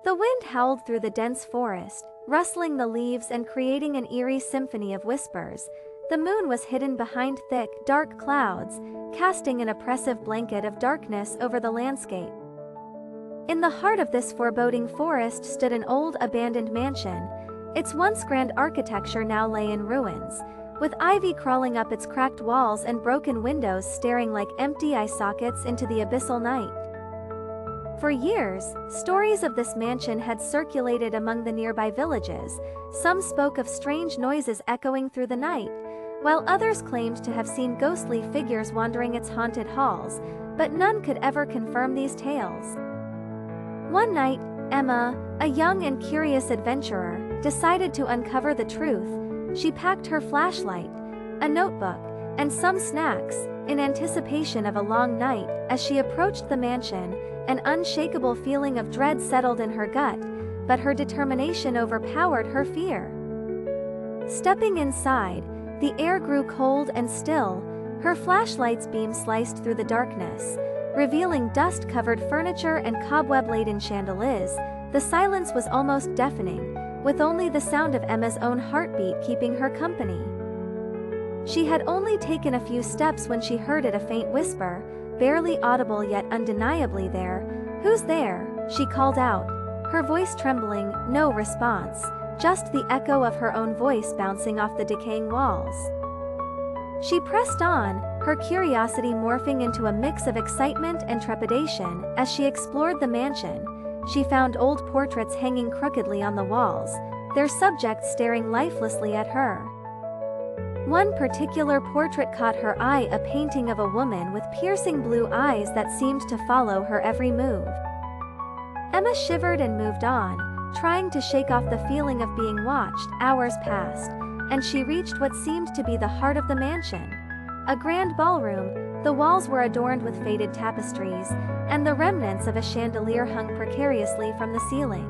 The wind howled through the dense forest, rustling the leaves and creating an eerie symphony of whispers. The moon was hidden behind thick, dark clouds, casting an oppressive blanket of darkness over the landscape. In the heart of this foreboding forest stood an old, abandoned mansion. Its once grand architecture now lay in ruins, with ivy crawling up its cracked walls and broken windows staring like empty eye sockets into the abyssal night. For years, stories of this mansion had circulated among the nearby villages. Some spoke of strange noises echoing through the night, while others claimed to have seen ghostly figures wandering its haunted halls, but none could ever confirm these tales. One night, Emma, a young and curious adventurer, decided to uncover the truth. She packed her flashlight, a notebook, and some snacks, in anticipation of a long night. As she approached the mansion, an unshakable feeling of dread settled in her gut, but her determination overpowered her fear. Stepping inside, the air grew cold and still. Her flashlight's beam sliced through the darkness, revealing dust-covered furniture and cobweb-laden chandeliers. The silence was almost deafening, with only the sound of Emma's own heartbeat keeping her company. She had only taken a few steps when she heard a faint whisper, barely audible yet undeniably there. "Who's there?" she called out, her voice trembling. No response, just the echo of her own voice bouncing off the decaying walls. She pressed on, her curiosity morphing into a mix of excitement and trepidation. As she explored the mansion, she found old portraits hanging crookedly on the walls, their subjects staring lifelessly at her. One particular portrait caught her eye, a painting of a woman with piercing blue eyes that seemed to follow her every move. Emma shivered and moved on, trying to shake off the feeling of being watched. Hours passed, and she reached what seemed to be the heart of the mansion. A grand ballroom. The walls were adorned with faded tapestries, and the remnants of a chandelier hung precariously from the ceiling.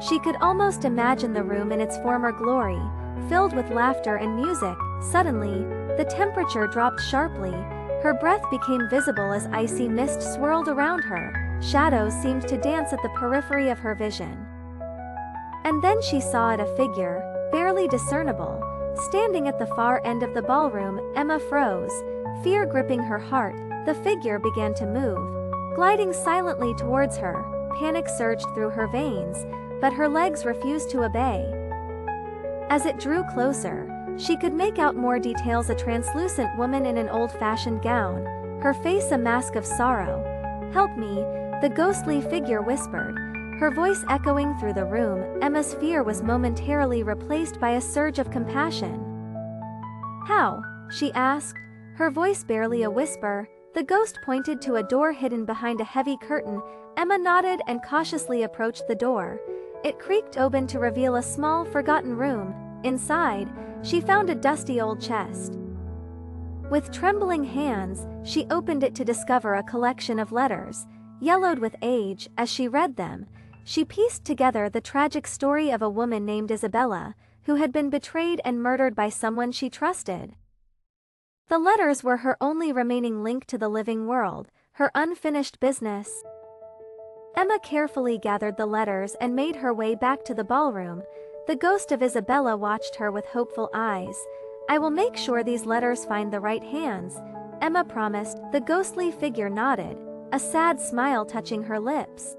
She could almost imagine the room in its former glory, filled with laughter and music. Suddenly, the temperature dropped sharply. Her breath became visible as icy mist swirled around her. Shadows seemed to dance at the periphery of her vision. And then she saw a figure, barely discernible, standing at the far end of the ballroom. Emma froze, fear gripping her heart. The figure began to move, gliding silently towards her. Panic surged through her veins, but her legs refused to obey. As it drew closer, she could make out more details. A translucent woman in an old-fashioned gown, her face a mask of sorrow. "Help me," the ghostly figure whispered, her voice echoing through the room. Emma's fear was momentarily replaced by a surge of compassion. "How?" she asked, her voice barely a whisper. The ghost pointed to a door hidden behind a heavy curtain. Emma nodded and cautiously approached the door. It creaked open to reveal a small, forgotten room. Inside, she found a dusty old chest. With trembling hands, she opened it to discover a collection of letters, yellowed with age. As she read them, she pieced together the tragic story of a woman named Isabella, who had been betrayed and murdered by someone she trusted. The letters were her only remaining link to the living world, her unfinished business. Emma carefully gathered the letters and made her way back to the ballroom. The ghost of Isabella watched her with hopeful eyes. "I will make sure these letters find the right hands," Emma promised. The ghostly figure nodded, a sad smile touching her lips.